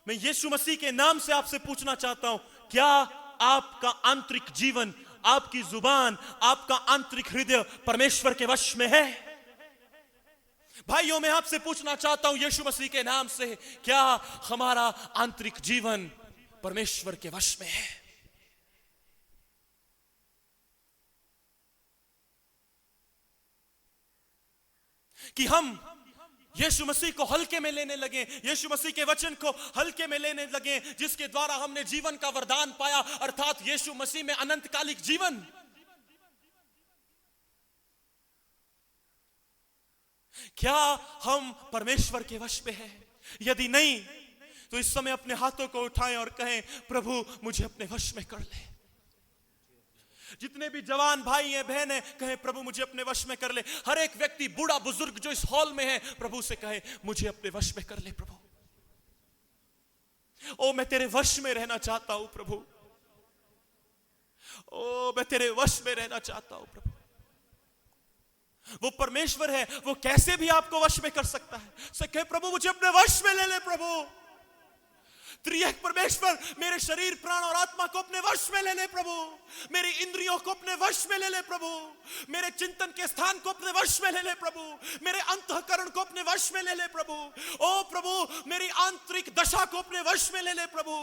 मैं यीशु मसीह के नाम से आपसे पूछना चाहता हूं, क्या आपका आंतरिक जीवन, आपकी जुबान, आपका आंतरिक हृदय परमेश्वर के वश में है? भाइयों, मैं आपसे पूछना चाहता हूं यीशु मसीह के नाम से, क्या हमारा आंतरिक जीवन परमेश्वर के वश में है? कि हम यीशु मसीह को हल्के में लेने लगे, यीशु मसीह के वचन को हल्के में लेने लगे, जिसके द्वारा हमने जीवन का वरदान पाया, अर्थात यीशु मसीह में अनंतकालिक जीवन। क्या हम परमेश्वर के वश में हैं? यदि नहीं तो इस समय अपने हाथों को उठाएं और कहें, प्रभु मुझे अपने वश में कर ले। जितने भी जवान भाई हैं, बहन हैं, कहें प्रभु मुझे अपने वश में कर ले। हर एक व्यक्ति, बूढ़ा बुजुर्ग जो इस हॉल में है, प्रभु से कहे मुझे अपने वश में कर ले। प्रभु, ओ मैं तेरे वश में रहना चाहता हूं प्रभु। ओ मैं तेरे वश में रहना चाहता हूं प्रभु। वो परमेश्वर है, वो कैसे भी आपको वश में कर सकता है। से कहे प्रभु मुझे अपने वश में ले ले। प्रभु त्रिएक परमेश्वर मेरे शरीर, प्राण और आत्मा को अपने वश में ले ले। प्रभु मेरी इंद्रियों को अपने वश में ले ले। प्रभु मेरे चिंतन के स्थान को अपने वश में ले ले। प्रभु मेरे अंतःकरण को अपने वश में ले ले। प्रभु ओ प्रभु मेरी आंतरिक दशा को अपने वश में ले ले। प्रभु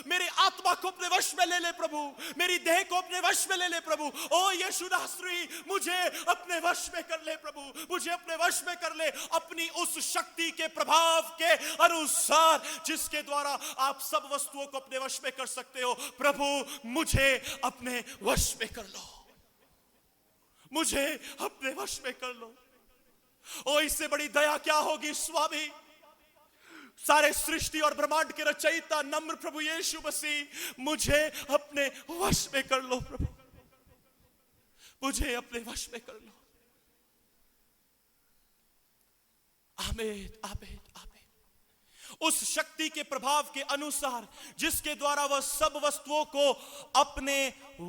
मेरी आत्मा को अपने वश में ले ले। प्रभु मेरी देह को अपने वश में ले ले। प्रभु ओ यीशु नासरी, मुझे अपने वश में कर ले। प्रभु मुझे अपने वश में कर ले, अपनी उस शक्ति के प्रभाव के अनुसार जिसके द्वारा आप सब वस्तुओं को अपने वश में कर सकते हो। प्रभु मुझे अपने वश में कर लो, मुझे अपने वश में कर लो। ओ इससे बड़ी दया क्या होगी स्वामी। सारे सृष्टि और ब्रह्मांड के रचयिता नम्र प्रभु यीशु मसीह, मुझे अपने वश में कर लो। प्रभु मुझे अपने वश में कर लो। आमीन आमीन आमीन। उस शक्ति के प्रभाव के अनुसार जिसके द्वारा वह सब वस्तुओं को अपने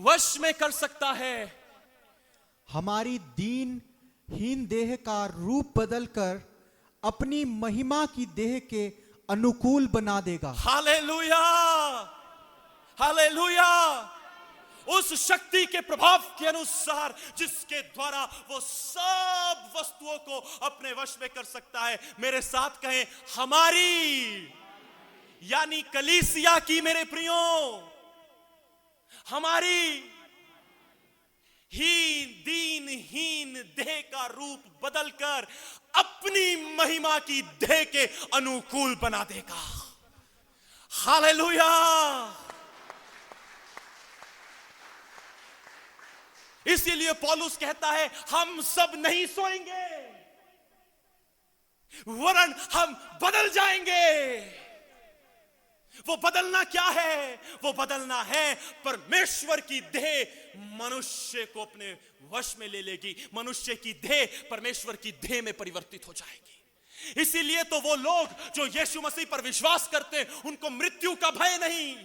वश में कर सकता है, हमारी दीनहीन देह का रूप बदलकर अपनी महिमा की देह के अनुकूल बना देगा। Hallelujah hallelujah. उस शक्ति के प्रभाव के अनुसार जिसके द्वारा वो सब वस्तुओं को अपने वश में कर सकता है। मेरे साथ कहें, हमारी यानी कलीसिया की, मेरे प्रियो, हमारी दीनहीन देह का रूप बदलकर अपनी महिमा की देह के अनुकूल बना देगा। हालेलुया। इसीलिए पौलुस कहता है, हम सब नहीं सोएंगे वरन हम बदल जाएंगे। वो बदलना क्या है? वो बदलना है परमेश्वर की देह मनुष्य को अपने वश में ले लेगी। मनुष्य की देह परमेश्वर की देह में परिवर्तित हो जाएगी। इसीलिए तो वो लोग जो यीशु मसीह पर विश्वास करते हैं, उनको मृत्यु का भय नहीं,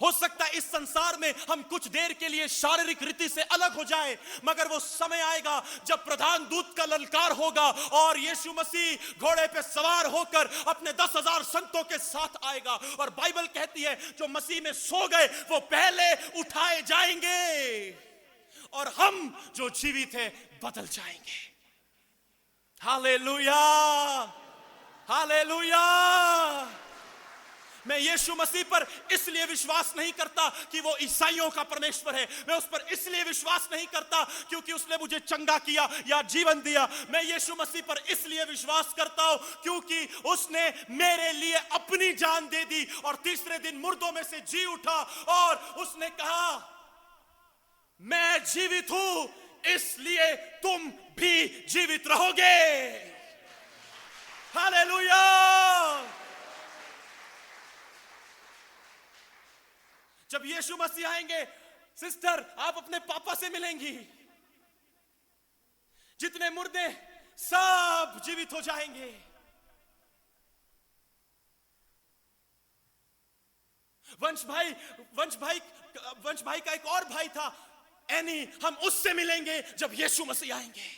हो सकता है इस संसार में हम कुछ देर के लिए शारीरिक रीति से अलग हो जाए, मगर वो समय आएगा जब प्रधान दूत का ललकार होगा और यीशु मसीह घोड़े पे सवार होकर अपने 10,000 संतों के साथ आएगा। और बाइबल कहती है जो मसीह में सो गए वो पहले उठाए जाएंगे और हम जो जीवित हैं बदल जाएंगे। Hallelujah, hallelujah. मैं यीशु मसीह पर इसलिए विश्वास नहीं करता कि वो ईसाइयों का परमेश्वर है। मैं उस पर इसलिए विश्वास नहीं करता क्योंकि उसने मुझे चंगा किया या जीवन दिया। मैं यीशु मसीह पर इसलिए विश्वास करता हूं क्योंकि उसने मेरे लिए अपनी जान दे दी और तीसरे दिन मुर्दों में से जी उठा और उसने कहा मैं जीवित हूं इसलिए तुम भी जीवित रहोगे। हालेलुया। जब यीशु मसीह आएंगे सिस्टर आप अपने पापा से मिलेंगी, जितने मुर्दे सब जीवित हो जाएंगे। वंश भाई का एक और भाई था एनी, हम उससे मिलेंगे जब यीशु मसीह आएंगे।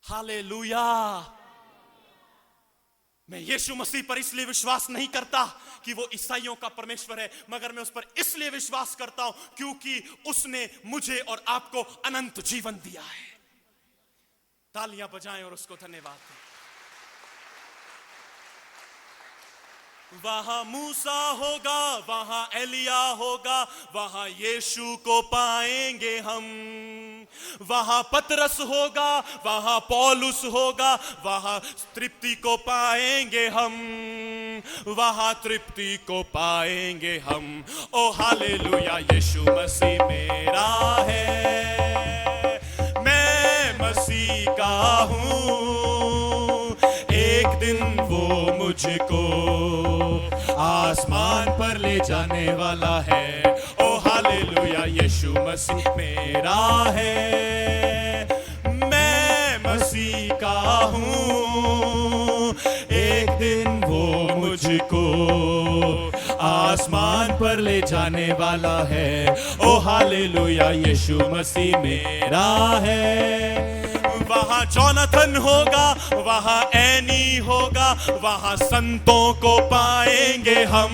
हालेलुया। मैं यीशु मसीह पर इसलिए विश्वास नहीं करता कि वो ईसाइयों का परमेश्वर है, मगर मैं उस पर इसलिए विश्वास करता हूं क्योंकि उसने मुझे और आपको अनंत जीवन दिया है। तालियां बजाएं और उसको धन्यवाद दें। वहां मूसा होगा, वहां एलिया होगा, वहां यीशु को पाएंगे हम। वहां पतरस होगा, वहां पौलुस होगा, वहां तृप्ति को पाएंगे हम। वहां तृप्ति को पाएंगे हम। ओ हालेलुया, यीशु मसीह मेरा है, मैं मसीह का हूं। एक दिन वो मुझको आसमान पर ले जाने वाला है। ओ हालेलुया, यीशु मसीह मेरा है, मैं मसीह का हूं। एक दिन वो मुझको आसमान पर ले जाने वाला है। ओ हालेलुया, यीशु मसीह मेरा है। वहां जोनाथन होगा, वहां एनी होगा, वहां संतों को पाएंगे हम।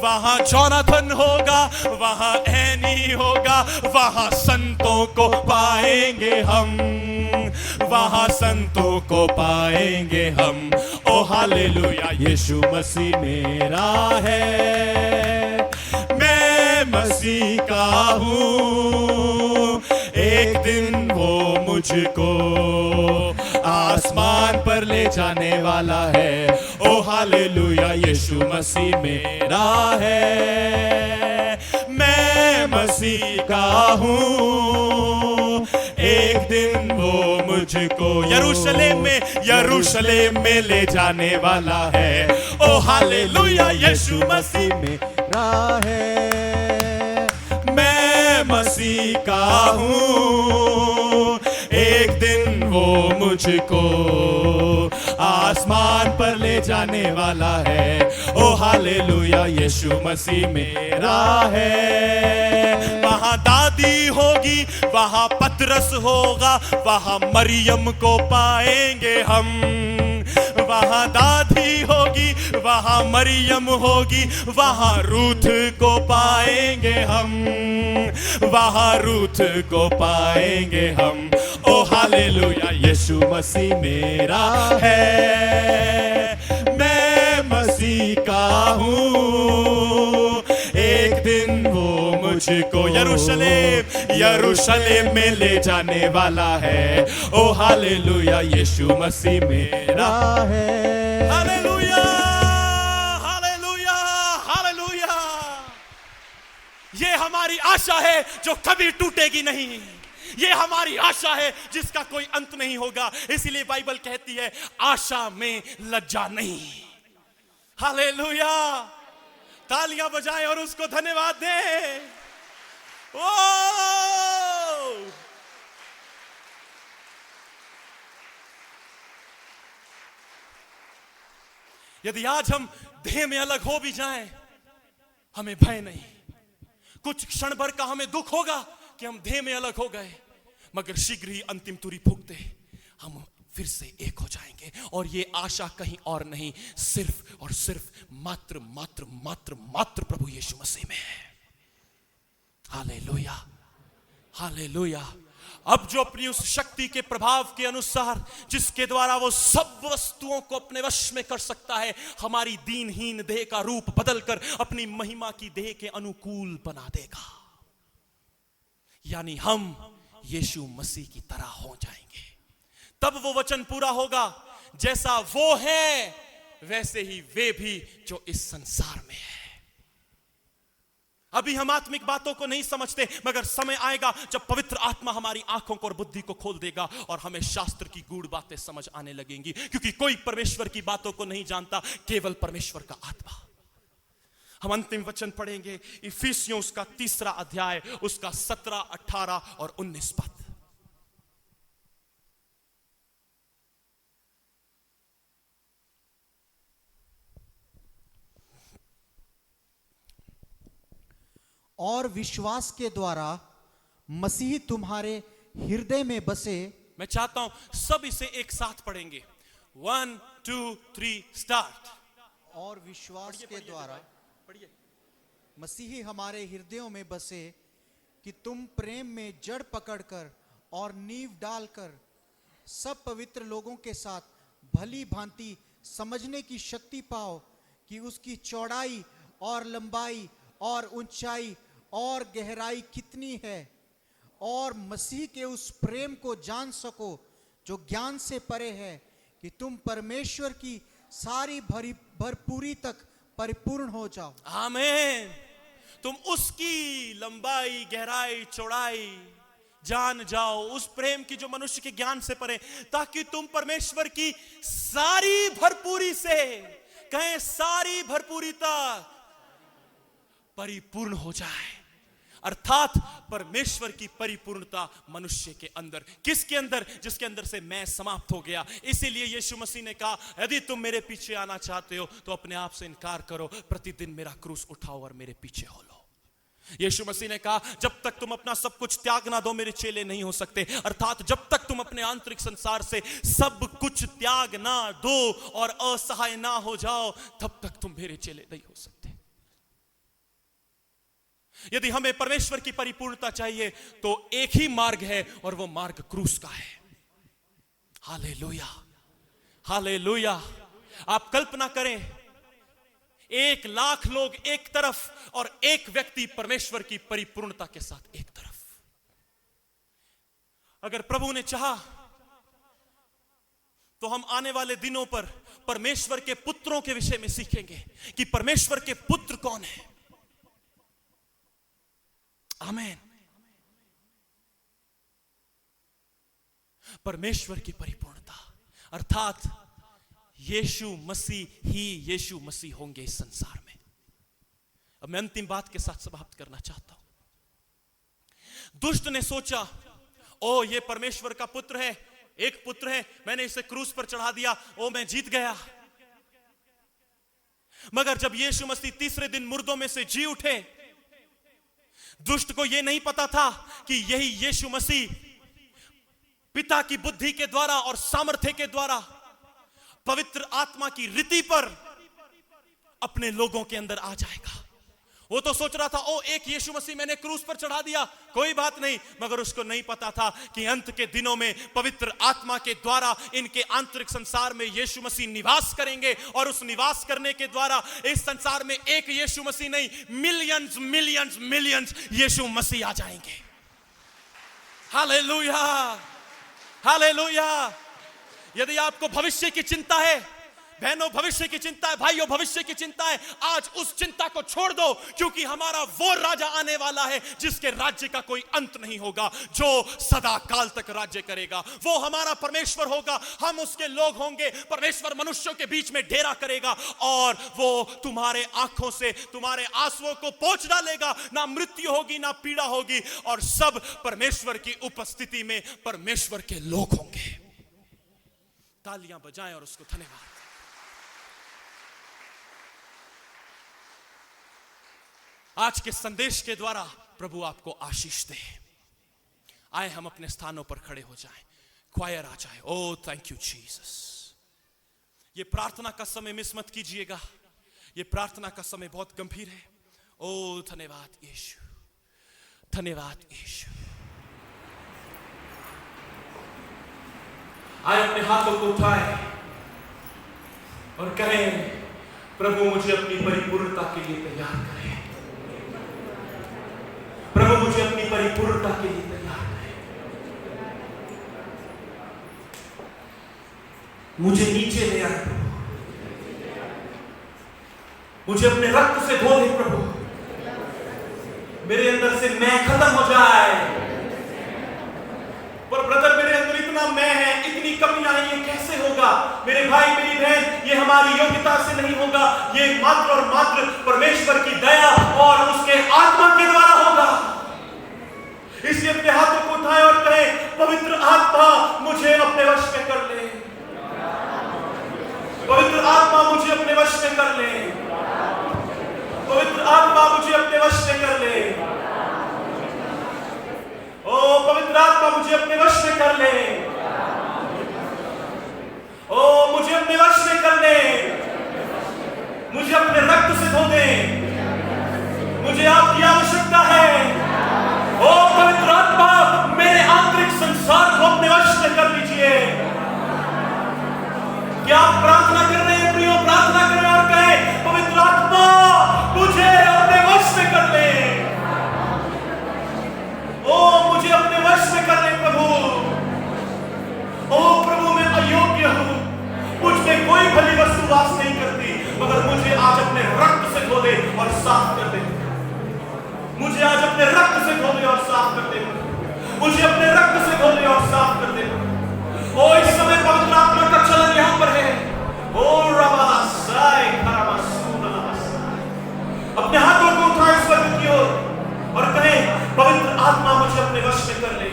वहां जोनाथन होगा, वहां एनी होगा, वहां संतों को पाएंगे हम। वहां संतों को पाएंगे हम। ओ हालेलुया, यीशु मसीह मेरा है, मैं मसीह का हूं। एक दिन वो मुझको आसमान पर ले जाने वाला है। ओ हालेलुया, यीशु मसीह मेरा है, मैं मसीह का हूं। एक दिन वो मुझको यरूशलेम में ले जाने वाला है। ओ हालेलुया, यीशु मसीह मेरा है, मैं मसीह का हूं। एक दिन वो मुझको आसमान पर ले जाने वाला है। ओ हालेलुया, यीशु मसीह मेरा है। वहां दादी होगी, वहां पतरस होगा, वहां मरियम को पाएंगे हम। वहां दादी होगी, वहां मरियम होगी, वहां रूथ को पाएंगे हम। वहां रूथ को पाएंगे हम। ओ हालेलुया, यीशु मसीह मेरा है, मैं मसीह का हूं। एक दिन वो मुझको यरूशलेम में ले जाने वाला है। ओ हालेलुया, यीशु मसीह मेरा है। Hallelujah, hallelujah, hallelujah. ये हमारी आशा है जो कभी टूटेगी नहीं। ये हमारी आशा है जिसका कोई अंत नहीं होगा। इसीलिए बाइबल कहती है आशा में लज्जा नहीं। हालेलुया। तालियां बजाएं और उसको धन्यवाद दें। ओ यदि आज हम देह में अलग हो भी जाएं, हमें भय नहीं। कुछ क्षण भर का हमें दुख होगा कि हम देह में अलग हो गए, मगर शीघ्र ही अंतिम तुरी फूंकते हम फिर से एक हो जाएंगे। और ये आशा कहीं और नहीं, सिर्फ और सिर्फ मात्र मात्र मात्र मात्र प्रभु यीशु मसीह में है। Hallelujah, hallelujah. अब जो अपनी उस शक्ति के प्रभाव के अनुसार, जिसके द्वारा वो सब वस्तुओं को अपने वश में कर सकता है, हमारी दीनहीन देह का रूप बदलकर अपनी महिमा की देह के अनुकूल बना देगा। यानी हम यीशु मसीह की तरह हो जाएंगे। तब वो वचन पूरा होगा, जैसा वो है वैसे ही वे भी जो इस संसार में है। अभी हम आत्मिक बातों को नहीं समझते, मगर समय आएगा जब पवित्र आत्मा हमारी आंखों को और बुद्धि को खोल देगा और हमें शास्त्र की गूढ़ बातें समझ आने लगेंगी। क्योंकि कोई परमेश्वर की बातों को नहीं जानता, केवल परमेश्वर का आत्मा। हम अंतिम वचन पढ़ेंगे, इफिसियों उसका 3 अध्याय, उसका 17, 18 और 19 पद। और विश्वास के द्वारा मसीह तुम्हारे हृदय में बसे। मैं चाहता हूं सब इसे एक साथ पढ़ेंगे। 1 2 3 स्टार्ट। और विश्वास के द्वारा मसीह हमारे हृदयों में बसे, कि तुम प्रेम में जड़ पकड़कर और नींव डालकर सब पवित्र लोगों के साथ भली भांति समझने की शक्ति पाओ, कि उसकी चौड़ाई और लंबाई और ऊंचाई और गहराई कितनी है, और मसीह के उस प्रेम को जान सको जो ज्ञान से परे है, कि तुम परमेश्वर की सारी भरपूरी तक परिपूर्ण हो जाओ। आमीन। तुम उसकी लंबाई, गहराई, चौड़ाई जान जाओ, उस प्रेम की जो मनुष्य के ज्ञान से परे, ताकि तुम परमेश्वर की सारी भरपूरी से, कहें सारी भरपूरी तक परिपूर्ण हो जाए। अर्थात परमेश्वर की परिपूर्णता मनुष्य के अंदर। किसके अंदर? जिसके अंदर से मैं समाप्त हो गया। इसीलिए यीशु मसीह ने कहा, यदि तुम मेरे पीछे आना चाहते हो तो अपने आप से इनकार करो, प्रतिदिन मेरा क्रूस उठाओ और मेरे पीछे हो लो। यीशु मसीह ने कहा, जब तक तुम अपना सब कुछ त्याग ना दो मेरे चेले नहीं हो सकते। अर्थात जब तक तुम अपने आंतरिक संसार से सब कुछ त्याग ना दो और असहाय ना हो जाओ, तब तक तुम मेरे चेले नहीं हो सकते। यदि हमें परमेश्वर की परिपूर्णता चाहिए तो एक ही मार्ग है, और वो मार्ग क्रूस का है। Hallelujah, hallelujah. आप कल्पना करें, 1 लाख लोग एक तरफ और एक व्यक्ति परमेश्वर की परिपूर्णता के साथ एक तरफ। अगर प्रभु ने चाहा तो हम आने वाले दिनों पर परमेश्वर के पुत्रों के विषय में सीखेंगे कि परमेश्वर के पुत्र कौन है। आमीन। परमेश्वर की परिपूर्णता अर्थात यीशु मसीह ही यीशु मसीह होंगे इस संसार में। अब मैं अंतिम बात के साथ समाप्त करना चाहता हूं। दुष्ट ने सोचा, ओ ये परमेश्वर का पुत्र है, एक पुत्र है, मैंने इसे क्रूस पर चढ़ा दिया, ओ मैं जीत गया। मगर जब यीशु मसीह तीसरे दिन मुर्दों में से जी उठे, दुष्ट को यह नहीं पता था कि यही यीशु मसीह पिता की बुद्धि के द्वारा और सामर्थ्य के द्वारा पवित्र आत्मा की रीति पर अपने लोगों के अंदर आ जाएगा। वो तो सोच रहा था, ओ एक यीशु मसीह मैंने क्रूस पर चढ़ा दिया, कोई बात नहीं। मगर उसको नहीं पता था कि अंत के दिनों में पवित्र आत्मा के द्वारा इनके आंतरिक संसार में यीशु मसीह निवास करेंगे, और उस निवास करने के द्वारा इस संसार में एक यीशु मसीह नहीं, मिलियंस मिलियंस मिलियंस यीशु मसीह आ जाएंगे। Hallelujah, hallelujah. यदि आपको भविष्य की चिंता है, बहनों भविष्य की चिंता है, भाइयों भविष्य की चिंता है, आज उस चिंता को छोड़ दो, क्योंकि हमारा वो राजा आने वाला है जिसके राज्य का कोई अंत नहीं होगा, जो सदा काल तक राज्य करेगा। वो हमारा परमेश्वर होगा, हम उसके लोग होंगे। परमेश्वर मनुष्यों के बीच में डेरा करेगा, और वो तुम्हारे आंखों से तुम्हारे आंसुओं को पोंछ डालेगा। ना मृत्यु होगी, ना पीड़ा होगी, और सब परमेश्वर की उपस्थिति में परमेश्वर के लोग होंगे। तालियां बजाएं और उसको धन्यवाद। आज के संदेश के द्वारा प्रभु आपको आशीष दे। आए हम अपने स्थानों पर खड़े हो जाएं, क्वायर आ जाए। ओ थैंक यू जीसस। ये प्रार्थना का समय मिस मत कीजिएगा, ये प्रार्थना का समय बहुत गंभीर है। ओ धन्यवाद यीशु, धन्यवाद यीशु। आए अपने हाथों को उठाएं और कहें, प्रभु मुझे अपनी परिपूर्णता के लिए तैयार करें। प्रभु मुझे अपनी परिपूर्णता के लिए तैयार करें। मुझे नीचे ले आए प्रभु, मुझे अपने रक्त से धो दे प्रभु। मेरे अंदर से मैं खत्म हो जाए। पर ब्रदर मेरे अंदर इतना मैं है, इतनी कमियां हैं, ये कैसे होगा? मेरे भाई मेरी बहन, ये हमारी योग्यता से नहीं होगा, ये मात्र और मात्र परमेश्वर की दया और उसके आत्मा के द्वारा होगा। इसलिए अपने हाथों को उठाएं और कहें, पवित्र आत्मा मुझे अपने वश में कर ले। पवित्र आत्मा मुझे अपने वश में कर ले। पवित्र आत्मा मुझे अपने वश में कर ले। ओ पवित्र आत्मा मुझे अपने वश में कर ले। ओ मुझे अपने वश में कर ले। मुझे अपने रक्त से धो दे। मुझे आपकी आवश्यकता है। ओ पवित्र आत्मा मेरे आंतरिक संसार को अपने वश में कर लीजिए। क्या आप प्रार्थना कर रहे हैं प्रियो? प्रार्थना करें और कहें, पवित्र आत्मा मुझे अपने वश में कर ले। ओ मुझे अपने वश में कर ले प्रभु। ओ प्रभु मैं अयोग्य हूं, मुझ में कोई भली वस्तु वास नहीं करती, मगर मुझे आज अपने रक्त से धो दे और साफ कर दे। मुझे आज अपने रक्त से धो दे और साफ कर दे। मुझे अपने रक्त से धो दे और साफ कर दे। ओ इस समय पवित्र आत्मा का चलन यहां पर है। ओ रबासाय खराबासूनासाय। अपने हाथों को उठाएं स्वर्ग की ओर और कहें, पवित्र आत्मा मुझे अपने वश में कर ले।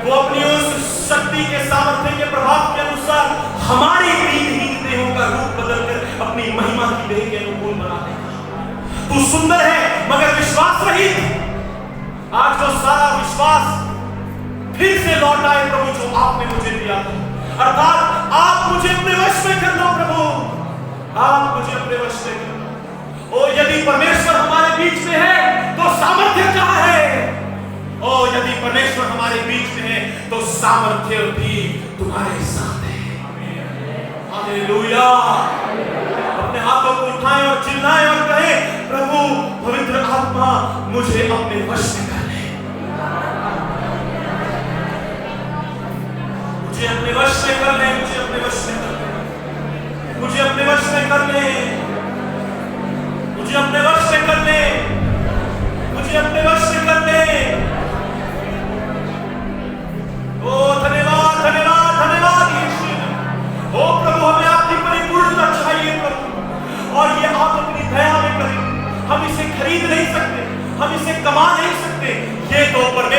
वो अपनी उस शक्ति के सामर्थ्य के प्रभाव के अनुसार हमारी दीनहीन देहों का रूप बदलकर अपनी महिमा की देह के अनुकूल बना देगा। तू सुंदर है मगर विश्वास रहित। आज वो सारा विश्वास फिर से लौट आए प्रभु जो आपने मुझे दिया था। अर्थात आप मुझे अपने वश में कर लो प्रभु। आप मुझे अपने वश में कर लो। ओ यदि परमेश्वर हमारे बीच में है तो सामर्थ्य कहां है? ओ यदि परमेश्वर हमारे बीच में है तो सामर्थ्य भी तुम्हारे साथ है। हालेलुया। अपने हाथों को उठाएं और चिल्लाएं और कहें, प्रभु पवित्र आत्मा मुझे अपने वश में कर ले। मुझे अपने वश में कर ले। मुझे अपने वश में कर ले। मुझे अपने वश में कर ले। मुझे अपने वश में कर ले। मुझे अपने वश में कर ले। ओ धन्यवाद धन्यवाद धन्यवाद यीशु। ओ प्रभु हमें आपकी परिपूर्णता चाहिए प्रभु, और ये आप अपनी दया में करें। हम इसे खरीद नहीं सकते, हम इसे कमा नहीं सकते। ये तो परमेश्वर